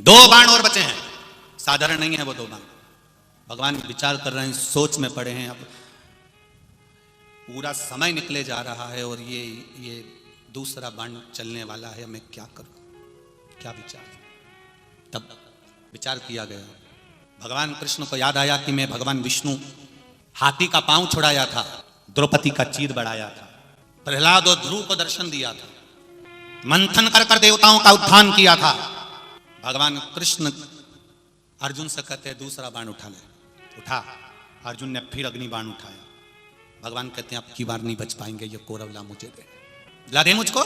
2 बाण और बचे हैं, साधारण नहीं है वो 2 बाण। भगवान विचार कर रहे हैं, सोच में पड़े हैं। अब पूरा समय निकले जा रहा है और ये दूसरा बाण चलने वाला है, मैं क्या करूं, क्या विचार। तब विचार किया गया, भगवान कृष्ण को याद आया कि मैं भगवान विष्णु हाथी का पांव छुड़ाया था, द्रौपदी का चीर बढ़ाया था, प्रहलाद और ध्रुव को दर्शन दिया था, मंथन कर कर देवताओं का उत्थान किया था। भगवान कृष्ण अर्जुन से कहते हैं दूसरा बाण उठा ले। उठा, अर्जुन ने फिर अग्नि बाण उठाया। भगवान कहते हैं अब की बार नहीं बच पाएंगे, ये कोरवला मुझे दे, ला दे मुझको।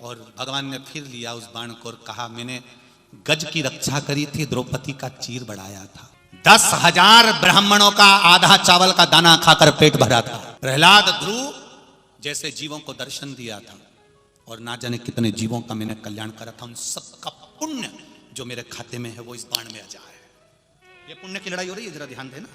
और भगवान ने फिर लिया उस बाण को और कहा मैंने गज की रक्षा करी थी, द्रौपदी का चीर बढ़ाया था, 10,000 ब्राह्मणों का आधा चावल का दाना खाकर पेट भरा था, प्रहलाद ध्रुव जैसे जीवों को दर्शन दिया था, और ना जाने कितने जीवों का मैंने कल्याण करा था। उन सबका पुण्य जो मेरे खाते में है वो इस बाण में आ जाए। ये पुण्य की लड़ाई हो रही है, जरा ध्यान देना,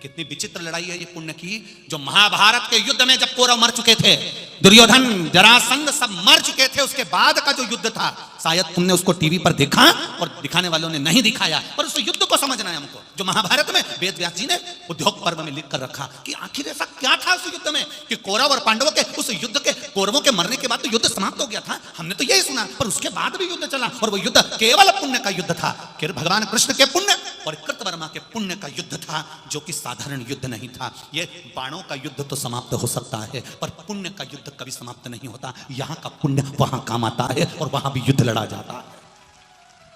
कितनी विचित्र लड़ाई है ये पुण्य की। जो महाभारत के युद्ध में जब कौरव मर चुके थे, दुर्योधन जरासंध सब मर चुके थे, उसके बाद का जो युद्ध था, शायद तुमने उसको टीवी पर देखा और दिखाने वालों ने नहीं दिखाया, पर उस युद्ध को समझना है हमको। जो महाभारत में वेद व्यास जी ने उद्योग पर्व में लिख कर रखा कि आखिर ऐसा क्या था उस युद्ध में कि कौरव और पांडवों के उस युद्ध के, कौरवों के मरने के बाद तो युद्ध समाप्त हो गया था, हमने तो यही सुना, पर उसके बाद भी युद्ध चला और वो युद्ध केवल पुण्य का युद्ध था। भगवान कृष्ण के पुण्य और कृतवर्मा के पुण्य का युद्ध था, जो कि साधारण युद्ध नहीं था। ये बाणों का युद्ध तो समाप्त हो सकता है, पर पुण्य का युद्ध कभी समाप्त नहीं होता। यहाँ का पुण्य वहां काम आता है और वहां भी युद्ध लड़ा जाता है।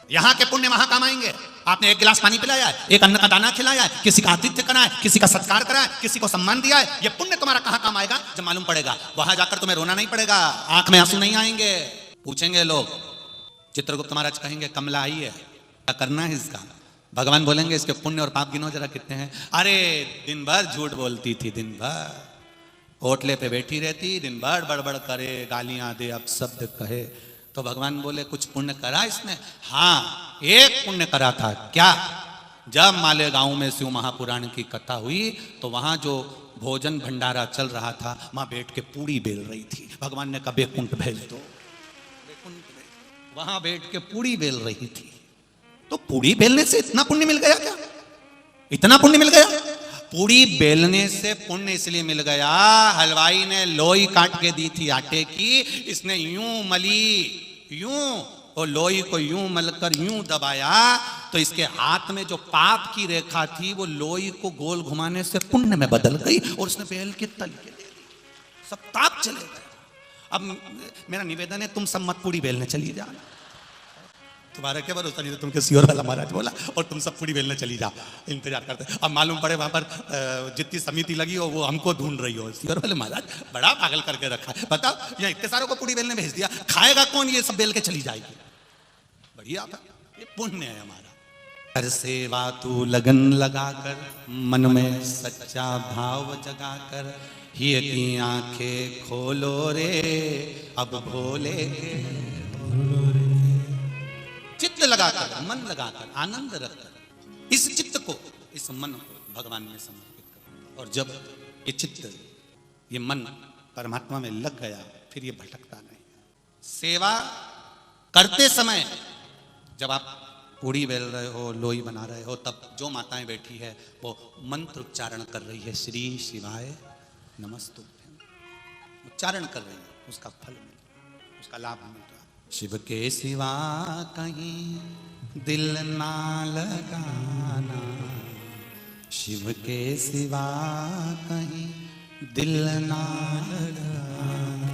यहाँ के पुण्य वहां काम आएंगे। आपने 1 गिलास पानी पिलाया है, एक अन्न का दाना खिलाया है, किसी का आतिथ्य करा है, किसी का सत्कार करा है, किसी को सम्मान दिया है, ये पुण्य तुम्हारा कहां काम आएगा जब मालूम पड़ेगा। वहां जाकर तुम्हें रोना नहीं पड़ेगा, आंख में आंसू नहीं आएंगे। पूछेंगे लोग, चित्रगुप्त महाराज कहेंगे कमला आई है, क्या करना है इसका। भगवान बोलेंगे इसके पुण्य और पाप गिनो जरा कितने हैं। अरे दिन भर झूठ बोलती थी, दिन भर होटले पे बैठी रहती, दिन भर बड़बड़ करे, गालियां दे, अपशब्द कहे। तो भगवान बोले कुछ पुण्य करा इसने। हाँ, एक पुण्य करा था। क्या? जब मालेगांव में शिव महापुराण की कथा हुई तो वहां जो भोजन भंडारा चल रहा था, वहां बैठ के पूड़ी बेल रही थी। भगवान ने कहा बैकुंठ भेज दो, वहां बैठ के पूड़ी बेल रही थी। तो पूड़ी बेलने से इतना पुण्य मिल गया क्या? इतना पुण्य मिल गया? पूड़ी बेलने से पुण्य इसलिए मिल गया, हलवाई ने लोई काट के दी थी आटे की, इसने यूं मली, यूं, और लोई को यूं मलकर यूं दबाया, तो इसके हाथ में जो पाप की रेखा थी वो लोई को गोल घुमाने से पुण्य में बदल गई और उसने बेल के तल के दे दी, सब पाप चले गए। अब मेरा निवेदन है, तुम सब मत पूड़ी बेलने चली जा, तुम्हारा क्या भरोसा नहीं, तुमके सियोर वाला महाराज बोला और तुम सब पूड़ी बेलने चली जा, इंतजार करते। अब मालूम पड़े वहां पर जितनी समिति लगी हो वो हमको ढूंढ रही हो, सियोर वाले महाराज बड़ा पागल करके रखा है। बताओ, यहाँ इतने सारों को पूड़ी बेलने भेज दिया, खाएगा कौन? ये सब बेल के चली जाएगी। बढ़िया था, ये पुण्य है हमारा। हर सेवा तू लगन लगाकर, मन में सच्चा भाव जगाकर, ही की आंखें खोलो रे अब भोले, चित्त लगाकर, मन लगाकर, आनंद रखकर इस चित्त को, इस मन को भगवान में समर्पित करो। और जब ये चित्त, ये मन परमात्मा में लग गया, फिर ये भटकता नहीं। सेवा करते समय जब आप पूड़ी बेल रहे हो, लोई बना रहे हो, तब जो माताएं बैठी है वो मंत्र उच्चारण कर रही है, श्री शिवाय नमस्तुभ्यं, उच्चारण कर रही है, उसका फल मिल रहा है, उसका लाभ मिल रहा है। शिव के सिवा कहीं दिल ना लगाना, शिव के सिवा कहीं दिल ना लगाना,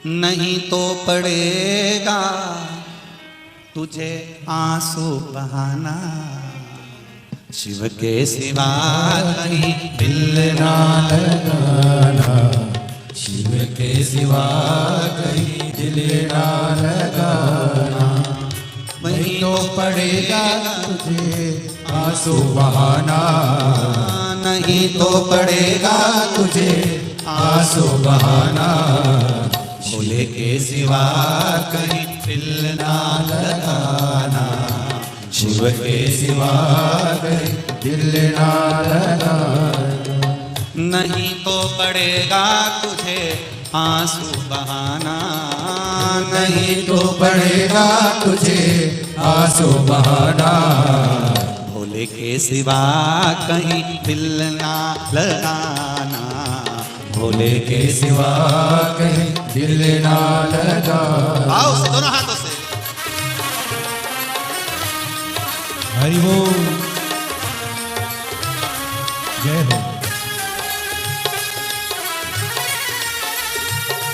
नहीं तो पड़ेगा तुझे आंसू बहाना, शिव के सिवा कहीं दिल ना लगाना, शिव के सिवा कहीं दिल ना लगाना, वहीं तो पड़ेगा तुझे आंसू बहाना, नहीं तो पड़ेगा तुझे आंसू बहाना, भोले के सिवा कहीं दिल ना लगाना, शिव के सिवा कहीं दिल ना लगाना, नहीं तो पड़ेगा तुझे आंसू बहाना, नहीं तो पड़ेगा तुझे आंसू बहाना। भोले के सिवा कहीं दिल ना लगाना, भोले के सिवा कहीं दिल ना लगा। आओ से दोनों हाथों से। हरि बोल, जय हो।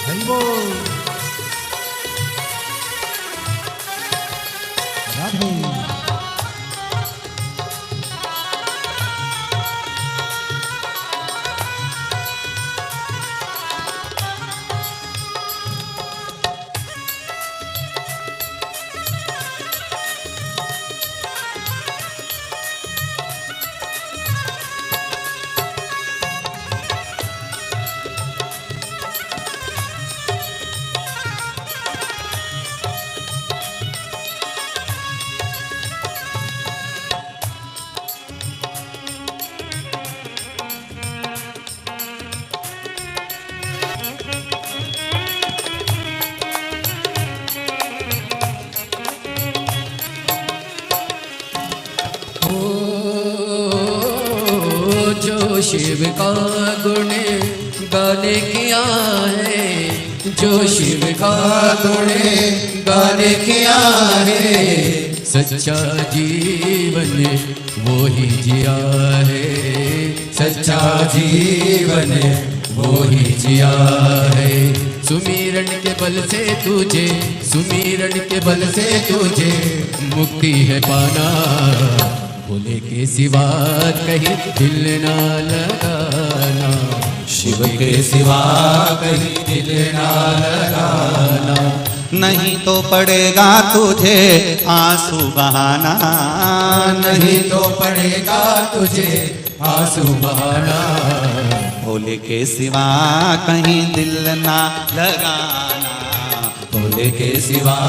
हरि बोल, राधे। जो शिव का गुण गाने किया है, जो शिव का गुण गाने किया है, सच्चा जीवन वो ही जिया है, सच्चा जीवन वो ही जिया है। सुमिरन के बल से तुझे, सुमिरन के बल से तुझे मुक्ति है पाना। भोले के सिवा कहीं दिल ना लगाना, शिव के सिवा कहीं दिल ना लगाना। नहीं तो पड़ेगा तुझे आंसू बहाना, नहीं तो पड़ेगा तुझे आंसू बहाना। भोले के सिवा कहीं दिल ना लगाना, भोले के सिवा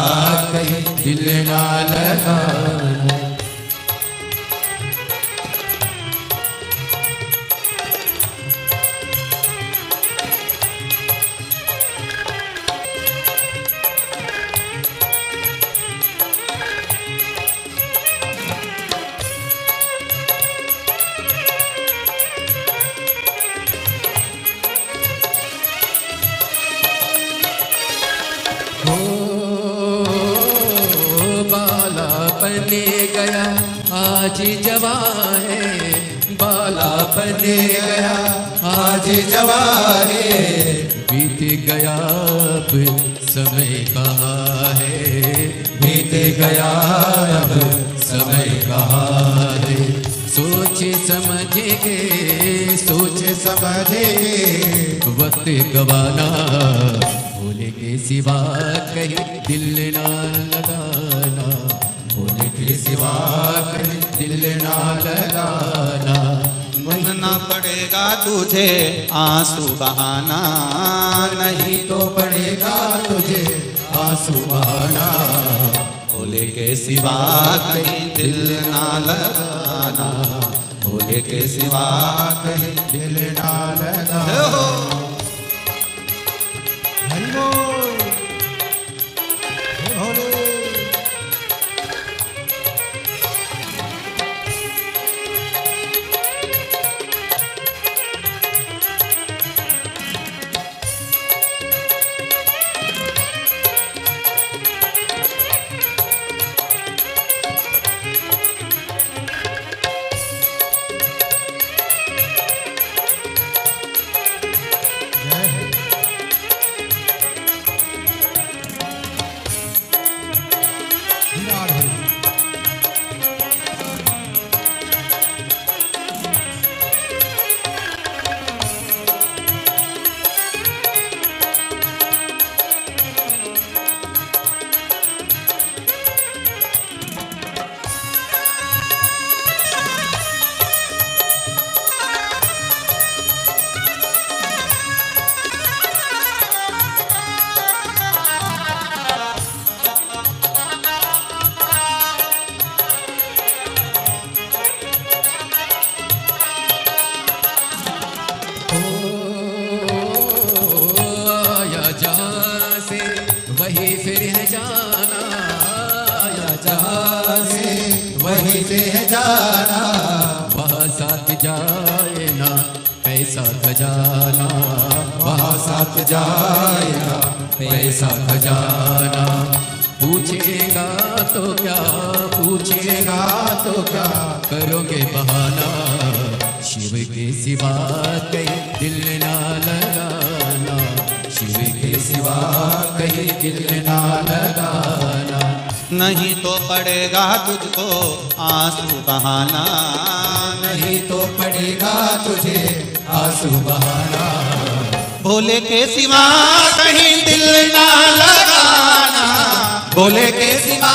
कहीं दिल ना लगाना। बालापने गया आज जवान है, बालापने गया आज जवान है। बीत गया अब समय कहाँ है, बीत गया अब समय कहाँ है। सोच समझ के, सोच समझ के वक्त गवाना। भोले के सिवा कहीं दिल ना लगाना, भोले के सिवा कहीं दिल ना लगाना। बनना पड़ेगा तुझे आंसू बहाना, नहीं तो पड़ेगा तुझे आंसू बहाना। भोले के सिवा कहीं दिल ना लगाना, भोले के सिवा कहीं दिल ना लगाना। हरि बोल, जय भोले। फिर है जाना, या जहाँ से वहीं से है जाना, वहाँ साथ जाए ना पैसा खजाना, वहाँ साथ जाएगा पैसा खजाना। पूछेगा तो क्या, पूछेगा तो क्या करोगे बहाना, शिव के सिवा कहीं दिल ना लगाना, शिव के सिवा कहीं दिल ना लगाना। नहीं तो पड़ेगा तुझको आंसू बहाना, नहीं तो पड़ेगा तुझे आंसू बहाना, भोले के सिवा कहीं दिल ना लगाना, भोले के सिवा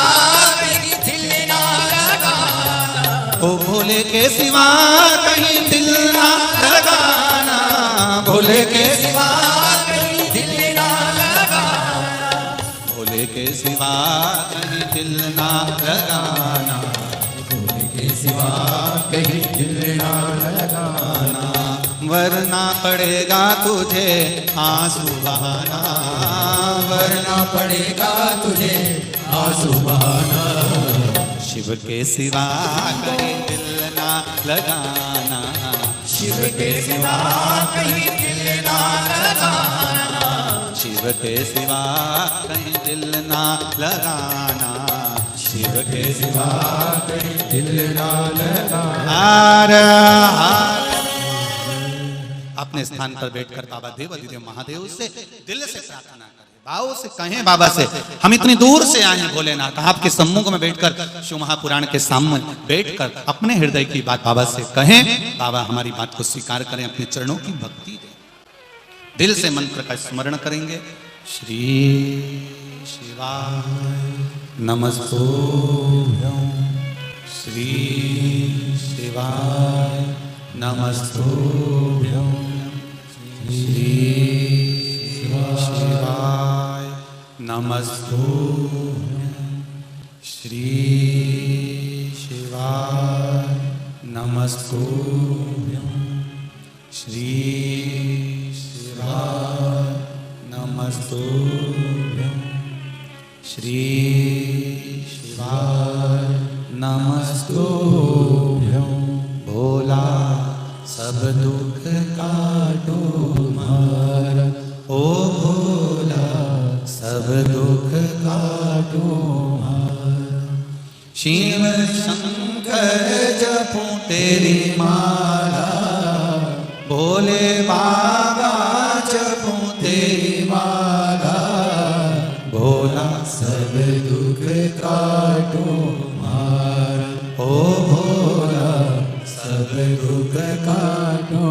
कहीं दिल ना लगाना, ओ भोले के सिवा कहीं दिल ना लगाना, भोले के सिवा कहीं दिल ना लगाना, भोले के सिवा कहीं दिल ना लगाना, भोले के सिवा कहीं दिल ना लगाना। वरना पड़ेगा तुझे आंसू बहाना, वरना पड़ेगा तुझे आंसू बहाना, शिव के सिवा कहीं दिल ना लगाना, शिव के सिवा कहीं दिल ना लगाना, शिव के सिवा कहीं दिल ना लगाना, शिव के सिवा कहीं दिल ना लगाना। हार हार। अपने स्थान पर बैठकर बाबा देवाधिदेव महादेव से दिल से प्रार्थना करें, भाव से कहें बाबा से, हम इतनी दूर से आए हैं भोलेनाथ, आपके सम्मुख में बैठकर शिव महापुराण के सामने बैठकर अपने हृदय की बात बाबा से कहें, बाबा हमारी बात को स्वीकार करें, अपने चरणों की भक्ति दें। दिल से मंत्र का स्मरण करेंगे। श्री शिवाय नमस्तुभ्यं, श्री शिवाय नमस्तुभ्यं, श्री शिवाय नमस्तुभ्यं, श्री शिवाय नमस्तुभ्यं, श्री शिवाय नमस्तुभ्यं, श्री शिवाय नमस्तुभ्यं। भोला सब दुख काटो मारा, ओ भोला सब दुख काटो मारा, शिव शंकर जपूं तेरी माला, भोले बाबा जपूं तेरी माला, भोला सब दुख काटो मारा, ओ भोला सब दुख काटो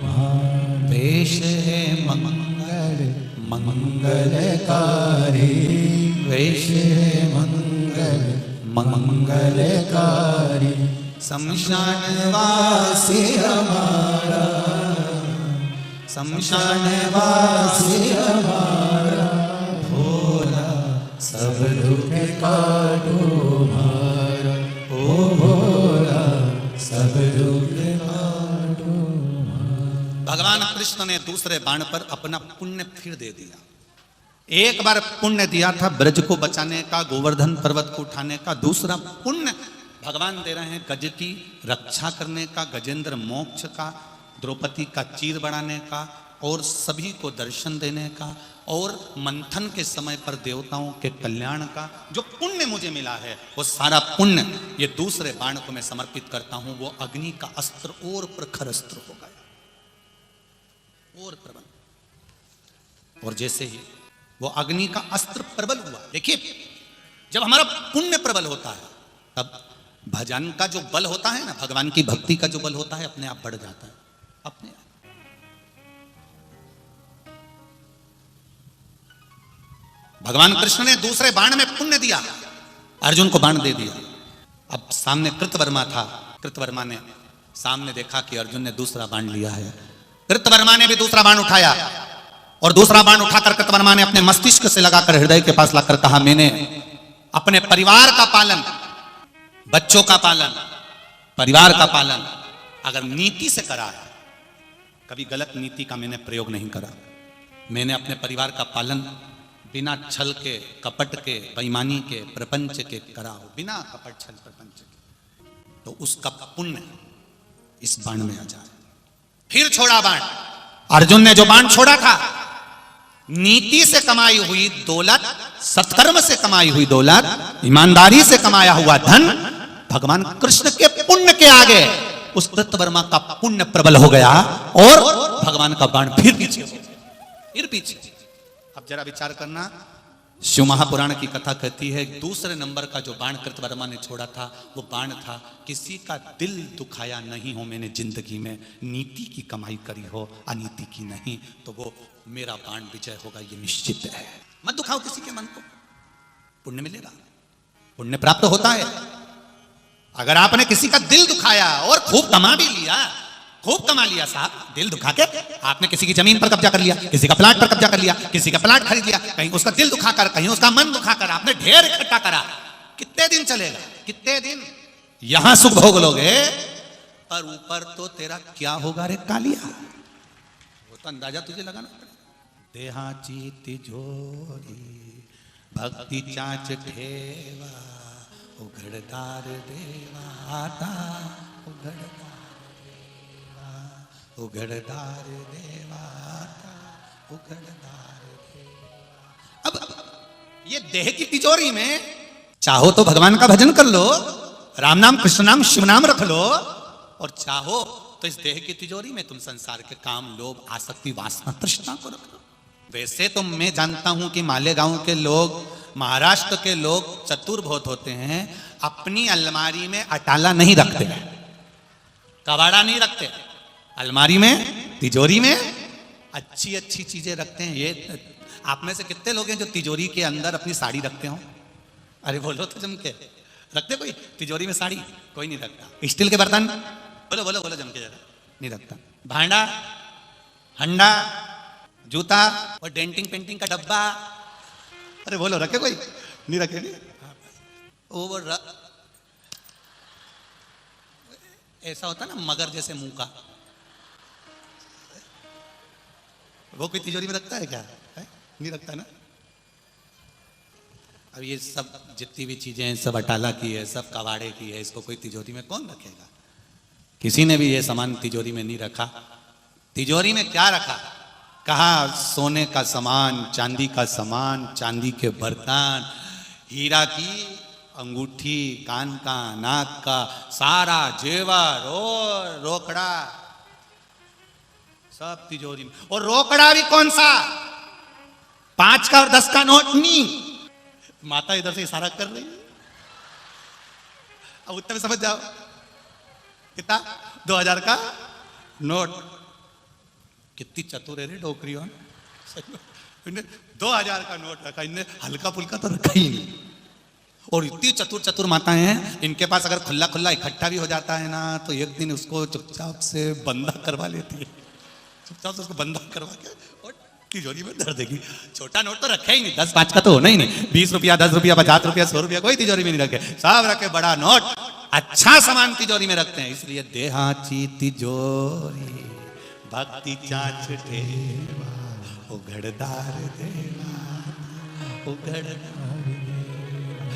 मारा। पेश है मंगल मंगलकारी, वेश है मंगल मंगलकारी, शमशान वासी हमारा, शमशान वासी हमारा, भोला सब दुख काटो मारा, ओ भोला सब दुख काटो मारा। भगवान कृष्ण ने दूसरे बाण पर अपना पुण्य फिर दे दिया। एक बार पुण्य दिया था ब्रज को बचाने का, गोवर्धन पर्वत को उठाने का, दूसरा पुण्य भगवान दे रहे हैं गज की रक्षा करने का, गजेंद्र मोक्ष का, द्रौपदी का चीर बढ़ाने का, और सभी को दर्शन देने का, और मंथन के समय पर देवताओं के कल्याण का। जो पुण्य मुझे मिला है वो सारा पुण्य ये दूसरे बाण को मैं समर्पित करता हूं। वो अग्नि का अस्त्र और प्रखर अस्त्र हो गया और प्रबल, और जैसे ही वो अग्नि का अस्त्र प्रबल हुआ, देखिए जब हमारा पुण्य प्रबल होता है तब भजन का जो बल होता है ना, भगवान की भक्ति का जो बल होता है अपने आप बढ़ जाता है, अपने आप। भगवान कृष्ण ने दूसरे बाण में पुण्य दिया, अर्जुन को बाण दे दिया। अब सामने कृतवर्मा था, कृतवर्मा ने सामने देखा कि अर्जुन ने दूसरा बाण लिया है। कृतवर्मा ने भी दूसरा बाण उठाया, और दूसरा बाण उठाकर कृतवर्मा ने अपने मस्तिष्क से लगाकर हृदय के पास लाकर कहा, मैंने अपने परिवार का पालन, बच्चों का पालन, परिवार का पालन अगर नीति से करा है, कभी गलत नीति का मैंने प्रयोग नहीं करा। मैंने अपने परिवार का पालन, बिना छल के, कपट के, बेईमानी के, प्रपंच के कराओ, बिना कपट छल प्रपंच के, तो उसका पुण्य इस बाण में आ जाए। फिर छोड़ा बाण। अर्जुन ने जो बाण छोड़ा था, नीति से कमाई हुई दौलत, सत्कर्म से कमाई हुई दौलत, ईमानदारी से कमाया हुआ धन, भगवान कृष्ण के पुण्य के आगे उस कृतवर्मा का पुण्य प्रबल हो गया और भगवान का बाण फिर पीछे हो गया, फिर पीछे। अब जरा विचार करना, शिव महापुराण की कथा कहती है दूसरे नंबर का जो बाण कृतवर्मा ने छोड़ा था, वो बाण था किसी का दिल दुखाया नहीं हो मैंने जिंदगी में, नीति की कमाई करी हो अनीति की नहीं, तो वो मेरा बाण विजय होगा, ये निश्चित है। मत दुखाओ किसी के मन को, पुण्य मिलेगा, पुण्य प्राप्त होता है। अगर आपने किसी का दिल दुखाया और खूब कमा भी लिया, खूब कमा लिया साहब, दिल दुखा के आपने किसी की जमीन पर कब्जा कर लिया, किसी का प्लाट पर कब्जा कर लिया, किसी का प्लाट खरीद लिया, कहीं उसका दिल दुखाकर, कहीं उसका मन दुखाकर आपने ढेर इकट्ठा करा, कितने दिन चलेगा, कितने दिन यहां सुख भोग लोगे, पर ऊपर तो तेरा क्या होगा रे कालिया, वो तो अंदाजा तुझे लगाना पड़ेगा। देहाची तिजोरी भक्ति चाच ठेवा, उघड़दार देवाता, उघड़दार देवाता, उघड़दार देवा। अब ये देह की तिजोरी में चाहो तो भगवान का भजन कर लो, राम नाम, कृष्ण नाम, शिव नाम रख लो, और चाहो तो इस देह की तिजोरी में तुम संसार के काम, लोभ, आसक्ति, वासना, तृष्णा को रख लो। वैसे तो मैं जानता हूं कि मालेगांव के लोग, महाराष्ट्र के लोग चतुर बहुत होते हैं, अपनी अलमारी में अटाला नहीं रखते, कबाड़ा नहीं रखते, अलमारी में, तिजोरी में अच्छी अच्छी चीजें रखते हैं। ये आप में से कितने लोग हैं जो तिजोरी के अंदर अपनी साड़ी रखते हो? अरे बोलो तो जम के, रखते कोई तिजोरी में साड़ी? कोई नहीं रखता। स्टील के बर्तन, बोलो बोलो बोलो जम के जरा, नहीं रखता। भांडा, हंडा, जूता और डेंटिंग पेंटिंग का डब्बा, अरे बोलो रखे कोई? नहीं रखे, नहीं। ऐसा होता ना मगर जैसे मुंह का, वो कोई तिजोरी में रखता है क्या? है? नहीं रखता ना। अब ये सब जितनी भी चीजें हैं सब अटाला की है, सब कबाड़े की है, इसको कोई तिजोरी में कौन रखेगा? किसी ने भी ये सामान तिजोरी में नहीं रखा। तिजोरी में क्या रखा? कहा सोने का सामान, चांदी का सामान, चांदी के बर्तन, हीरा की अंगूठी, कान का, नाक का, सारा जेवर और रोकड़ा सब तिजोरी में। और रोकड़ा भी कौन सा? 5 का और 10 का नोट नहीं। माता इधर से इशारा कर रही है, अब उत्तर में समझ जाओ कितना? 2000 का नोट। कितनी चतुर है रे डोकरियों, 2000 का नोट रखा, इनने हल्का फुल्का तो रखा ही नहीं। और इतनी चतुर चतुर माताएं हैं, इनके पास अगर खुला खुला इकट्ठा भी हो जाता है ना, तो एक दिन उसको चुपचाप से बंधा करवा लेती है, चुपचाप से उसको बंधा करवा के और तिजोरी में धर देगी। छोटा नोट तो रखे ही नहीं, 10 5 का तो होना ही नहीं। 20 रुपया, 10 रुपया, 50 रुपया, 100 रुपया कोई तिजोरी में नहीं रखे, सब रखे बड़ा नोट, अच्छा सामान तिजोरी में रखते हैं। इसलिए देहाची तिजोरी भक्ति चाच ठेवा, उघड़दार देवा, उघड़दार।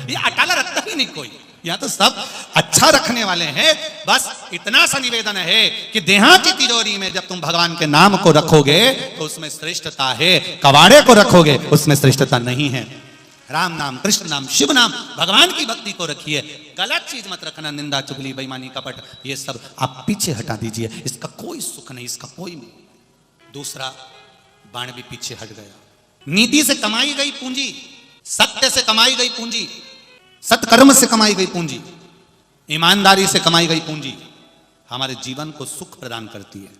ये अटाला रखता ही नहीं कोई, यहाँ तो सब अच्छा रखने वाले हैं। बस इतना सा निवेदन है कि देहा की तिजोरी में जब तुम भगवान के नाम को रखोगे तो उसमें श्रेष्ठता है, कबाड़े को रखोगे उसमें श्रेष्ठता नहीं है। राम नाम, कृष्ण नाम, शिव नाम, भगवान की भक्ति को रखिए। गलत चीज मत रखना, निंदा, चुगली, बेईमानी, कपट, ये सब आप पीछे हटा दीजिए। इसका कोई सुख नहीं, इसका कोई। दूसरा बाण भी पीछे हट गया। नीति से कमाई गई पूंजी, सत्य से कमाई गई पूंजी, सत्कर्म से कमाई गई पूंजी, ईमानदारी से कमाई गई पूंजी हमारे जीवन को सुख प्रदान करती है।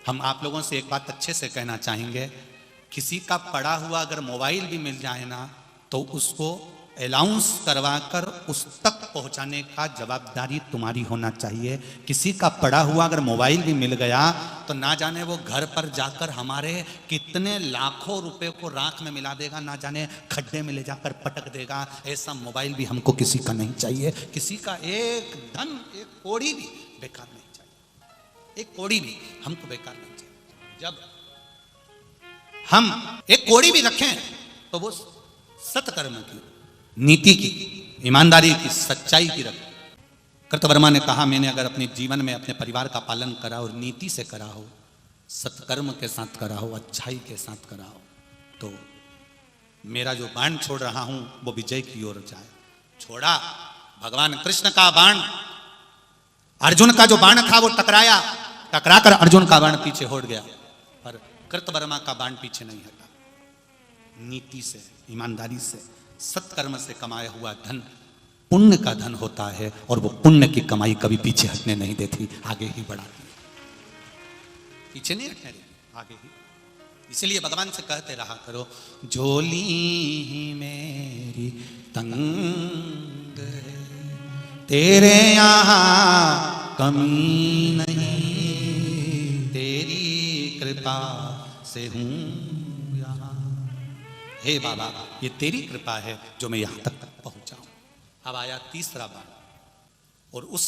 हम आप लोगों से एक बात अच्छे से कहना चाहेंगे, किसी का पड़ा हुआ अगर मोबाइल भी मिल जाए ना, तो उसको अलाउंस करवाकर उस तक पहुंचाने का जवाबदारी तुम्हारी होना चाहिए। किसी का पड़ा हुआ अगर मोबाइल भी मिल गया तो ना जाने वो घर पर जाकर हमारे कितने लाखों रुपए को राख में मिला देगा, ना जाने खड्डे में ले जाकर पटक देगा। ऐसा मोबाइल भी हमको किसी का नहीं चाहिए। किसी का एक धन, एक कौड़ी भी बेकार नहीं चाहिए, एक कौड़ी भी हमको बेकार नहीं चाहिए। जब हम एक कौड़ी भी रखें तो वो सत्कर्म की, नीति की, ईमानदारी की, सच्चाई की रख। कृतवर्मा ने कहा, मैंने अगर अपने जीवन में अपने परिवार का पालन करा और नीति से करा हो, सत्कर्म के साथ करा हो, अच्छाई के साथ करा हो, तो मेरा जो बाण छोड़ रहा हूं वो विजय की ओर जाए। छोड़ा भगवान कृष्ण का बाण, अर्जुन का जो बाण था वो टकराया, टकराकर अर्जुन का बाण पीछे हट गया, पर कृतवर्मा का बाण पीछे नहीं हटा। नीति से, ईमानदारी से, सत्कर्म से कमाया हुआ धन पुण्य का धन होता है, और वो पुण्य की कमाई कभी पीछे हटने नहीं देती, आगे ही बढ़ाती है, पीछे नहीं हटने देती, आगे ही। इसलिए भगवान से कहते रहा करो, झोली ही मेरी तंग है, तेरे यहाँ कमी नहीं, तेरी कृपा से हूँ यहाँ। हे बाबा, ये तेरी कृपा है जो मैं यहाँ तक पहुंचा हूं। अब आया तीसरा बाण, और उस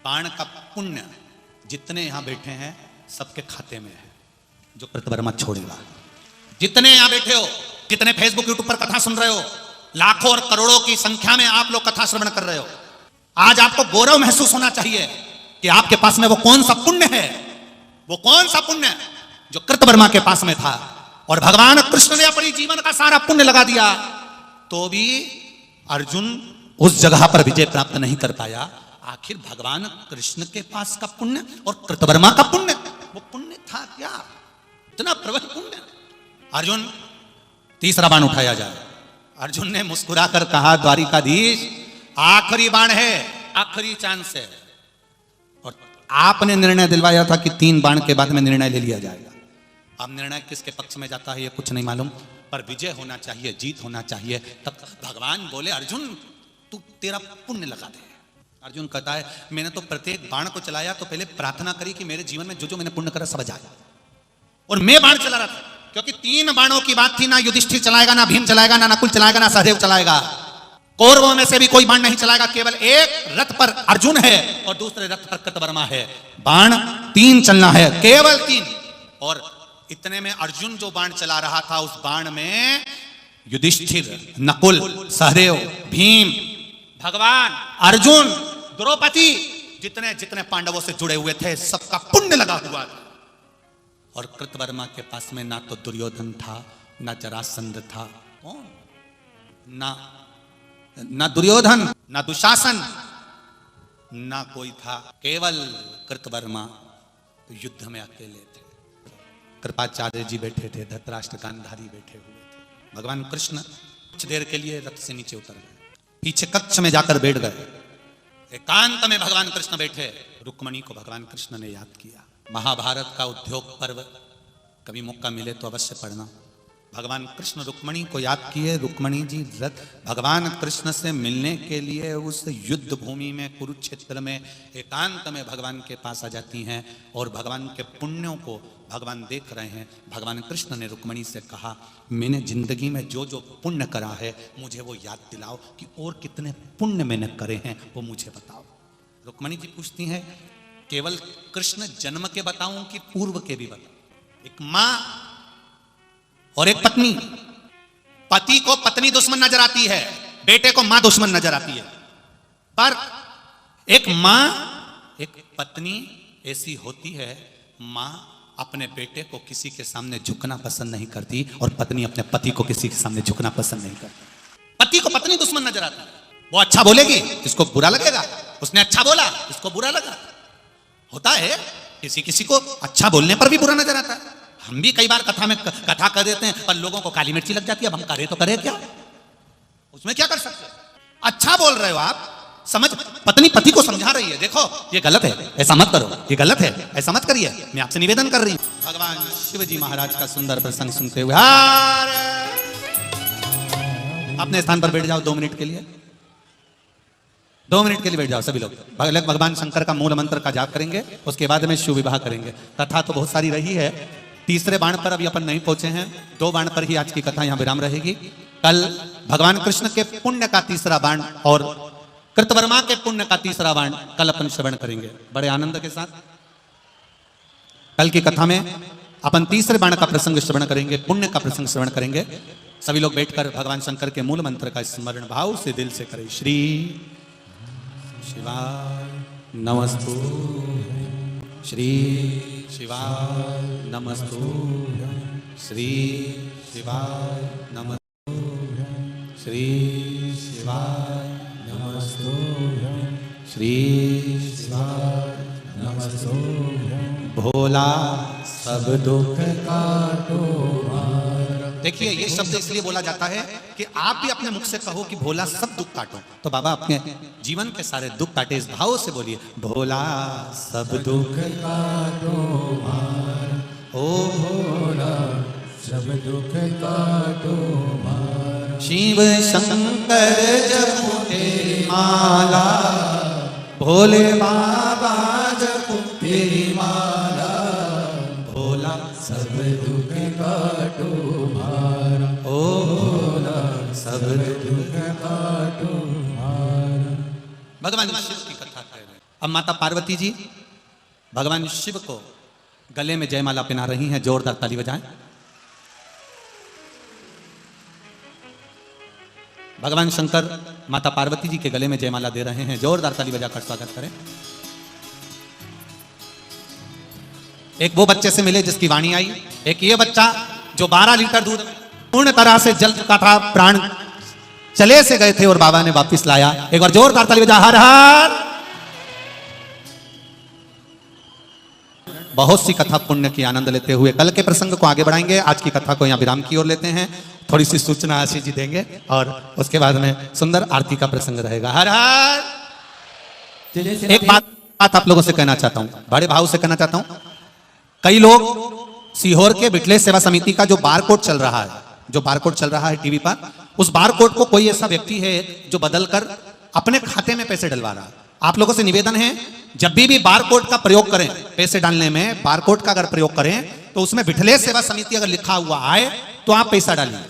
बाण का पुण्य जितने यहां बैठे हैं सबके खाते में है, जो कृतवर्मा छोड़ेगा। जितने यहां बैठे हो, जितने फेसबुक यूट्यूब पर कथा सुन रहे हो, लाखों और करोड़ों की संख्या में आप लोग कथा श्रवण कर रहे हो, आज आपको गौरव महसूस होना चाहिए कि आपके पास में वो कौन सा पुण्य है, वो कौन सा पुण्य जो कृतवर्मा के पास में था। और भगवान कृष्ण ने अपनी जीवन का सारा पुण्य लगा दिया, तो भी अर्जुन उस जगह पर विजय प्राप्त नहीं कर पाया। आखिर भगवान कृष्ण के पास का पुण्य और कृतवर्मा का पुण्य, वो पुण्य था क्या? इतना प्रबल पुण्य। अर्जुन, तीसरा बाण उठाया जाए। अर्जुन ने मुस्कुराकर कहा, द्वारिकाधीश, आखिरी बाण है, आखिरी चांस है, और आपने निर्णय दिलवाया था कि 3 बाण के बाद में निर्णय ले लिया जाएगा। अब निर्णय किसके पक्ष में जाता है ये कुछ नहीं मालूम, पर विजय होना चाहिए, जीत होना चाहिए। तब भगवान बोले, अर्जुन तू तेरा पुण्य लगा दे। अर्जुन कहता है, मैंने तो प्रत्येक बाण को चलाया तो पहले प्रार्थना करी कि मेरे जीवन में जो जो मैंने पुण्य करा सब जाए, और मैं बाण चला रहा था, क्योंकि 3 बाणों की बात थी, ना युधिष्ठिर चलाएगा, ना भीम चलाएगा, ना नकुल चलाएगा, ना सहदेव चलाएगा, कौरवों में से भी कोई बाण नहीं चलाएगा। केवल एक रथ पर अर्जुन है और दूसरे रथ पर कृतवर्मा है। बाण 3 चलना है, केवल 3। और इतने में अर्जुन जो बाण चला रहा था, उस बाण में युधिष्ठिर, नकुल, सहदेव, भीम, भगवान, अर्जुन, द्रौपदी, जितने जितने पांडवों से जुड़े हुए थे सबका पुण्य लगा हुआ था। और कृतवर्मा के पास में ना तो दुर्योधन था, ना जरासंध था, ना दुर्योधन, ना दुशासन, ना कोई था, केवल कृतवर्मा युद्ध में अकेले थे। कृपाचार्य जी बैठे थे, धृतराष्ट्र गांधारी बैठे हुए थे। भगवान कृष्ण कुछ देर के लिए रथ से नीचे उतर गए, पीछे कक्ष में जाकर बैठ गए। एकांत में भगवान कृष्ण बैठे। रुक्मणी को भगवान कृष्ण ने याद किया। महाभारत का उद्योग पर्व कभी मौका मिले तो अवश्य पढ़ना। भगवान कृष्ण रुक्मणी को याद किए। रुक्मणी जी भगवान कृष्ण से मिलने के लिए उस युद्ध भूमि में, कुरुक्षेत्र में एकांत में भगवान के पास आ जाती हैं, और भगवान के पुण्यों को भगवान देख रहे हैं। भगवान कृष्ण ने रुक्मणी से कहा, मैंने जिंदगी में जो जो पुण्य करा है मुझे वो याद दिलाओ, कि और कितने पुण्य मैंने करे हैं वो मुझे बताओ। रुक्मणी जी पूछती हैं, केवल कृष्ण जन्म के बताऊं कि पूर्व के भी बताऊं? एक मां और एक पत्नी, पति को पत्नी दुश्मन नजर आती है, बेटे को मां दुश्मन नजर आती है, पर एक मां, एक पत्नी ऐसी होती है, मां अपने बेटे को किसी के सामने झुकना पसंद नहीं करती, और पत्नी अपने पति को किसी के सामने झुकना पसंद नहीं करती। पति को पत्नी दुश्मन नजर आती है, वो अच्छा बोलेगी इसको बुरा लगेगा, उसने अच्छा बोला इसको बुरा लगा। होता है, किसी किसी को अच्छा बोलने पर भी बुरा नजर आता है। हम भी कई बार कथा में कथा कर देते हैं, पर लोगों को काली मिर्ची लग जाती है। अब हम करें तो करें क्या, उसमें क्या कर सकते हैं? अच्छा बोल रहे हो आप, समझ, पत्नी पति को समझा रही है, देखो ये गलत है, ऐसा मत करो, ये गलत है, ऐसा मत करिए, मैं आपसे निवेदन कर रही हूं। भगवान शिव जी महाराज का सुंदर प्रसंग सुनते हुए अपने स्थान पर बैठ जाओ 2 मिनट के लिए। 2 मिनट के लिए बैठ जाओ सभी लोग। भगवान शंकर का मूल मंत्र का जाप करेंगे, उसके बाद में शिव विवाह करेंगे। कथा तो बहुत सारी रही है, तीसरे बाण पर अभी अपन नहीं पहुंचे हैं, 2 बाण पर ही आज की कथा यहां विराम रहेगी। कल भगवान कृष्ण के पुण्य का तीसरा बाण और कृतवर्मा के पुण्य का तीसरा बाण कल अपन श्रवण करेंगे बड़े आनंद के साथ। कल की कथा में अपन तीसरे बाण का प्रसंग श्रवण करेंगे, पुण्य का प्रसंग श्रवण करेंगे। सभी लोग बैठकर भगवान शंकर के मूल मंत्र का स्मरण भाव से दिल से करें। श्री शिवाय नमस्तु, श्री शिवाय नमस्तु, श्री शिवाय नमस्तु, श्री शिवाय नमस्तु, श्री शिवाय नमस्तु। भोला सब दुख काटो। देखिए ये शब्द इसलिए बोला जाता है कि आप भी अपने मुख से कहो कि भोला सब दुख काटो, तो बाबा अपने जीवन के सारे दुख काटे। इस भाव से बोलिए, भोला सब दुख काटो मार, ओ भोला सब दुख काटो मार। शिव शंकर जपो तेरी माला, भोले बाबा जपो तेरी माला, भोला सब दुख काटो मार, ओ भोला सब दुख काटो मार। भगवान शिव की कथा कह रहे हैं। अब माता पार्वती जी भगवान शिव को गले में जयमाला पहना रही हैं। जोरदार ताली बजाएं। भगवान शंकर माता पार्वती जी के गले में जयमाला दे रहे हैं। जोरदार ताली बजाकर स्वागत करें। एक वो बच्चे से मिले जिसकी वाणी आई, एक ये बच्चा जो 12 लीटर दूध पूर्ण तरह से जल चुका था, प्राण चले से गए थे और बाबा ने वापस लाया। एक बार जोरदार ताली बजा। हर हर। बहुत सी कथा पुण्य की आनंद लेते हुए कल के प्रसंग को आगे बढ़ाएंगे। आज की कथा को यहां विराम की ओर लेते हैं। थोड़ी सी सूचना आशीष जी देंगे और उसके बाद में सुंदर आरती का प्रसंग रहेगा। हर हर। एक बात आप लोगों से कहना चाहता हूं, बड़े भाव से कहना चाहता हूं। कई लोग सीहोर के बिटले सेवा समिति का जो बारकोड चल रहा है, जो बारकोड चल रहा है टीवी पर, उस बारकोड को कोई ऐसा व्यक्ति है जो बदलकर अपने खाते में पैसे डलवा रहा है। आप लोगों से निवेदन है, जब भी बारकोड का प्रयोग करें, पैसे डालने में बारकोड का अगर प्रयोग करें तो उसमें बिटले सेवा समिति अगर लिखा हुआ आए तो आप पैसा डालिए।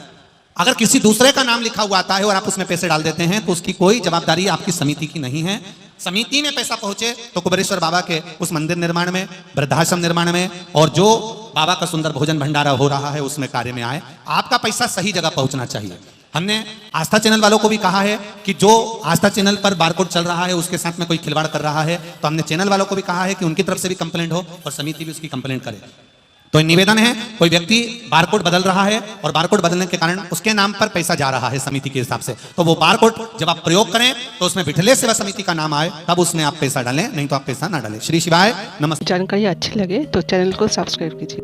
अगर किसी दूसरे का नाम लिखा हुआ आता है और आप उसमें पैसे डाल देते हैं तो उसकी कोई जवाबदारी आपकी समिति की नहीं है। समिति में पैसा पहुंचे तो कुबेरेश्वर बाबा के उस मंदिर निर्माण में, वृद्धाश्रम निर्माण में और जो बाबा का सुंदर भोजन भंडारा हो रहा है उसमें कार्य में आए। आपका पैसा सही जगह पहुंचना चाहिए। हमने आस्था चैनल वालों को भी कहा है कि जो आस्था चैनल पर बारकोड चल रहा है उसके साथ में कोई खिलवाड़ कर रहा है तो हमने चैनल वालों को भी कहा है कि उनकी तरफ से भी कंप्लेंट हो और समिति भी उसकी कंप्लेंट करे। तो निवेदन है, कोई व्यक्ति बारकोड बदल रहा है और बारकोड बदलने के कारण उसके नाम पर पैसा जा रहा है समिति के हिसाब से, तो वो बारकोड जब आप प्रयोग करें तो उसमें बिटले सेवा समिति का नाम आए तब उसमें आप पैसा डालें, नहीं तो आप पैसा ना डालें। श्री शिवाय नमस्ते। जानकारी अच्छी लगे तो चैनल को सब्सक्राइब कीजिए।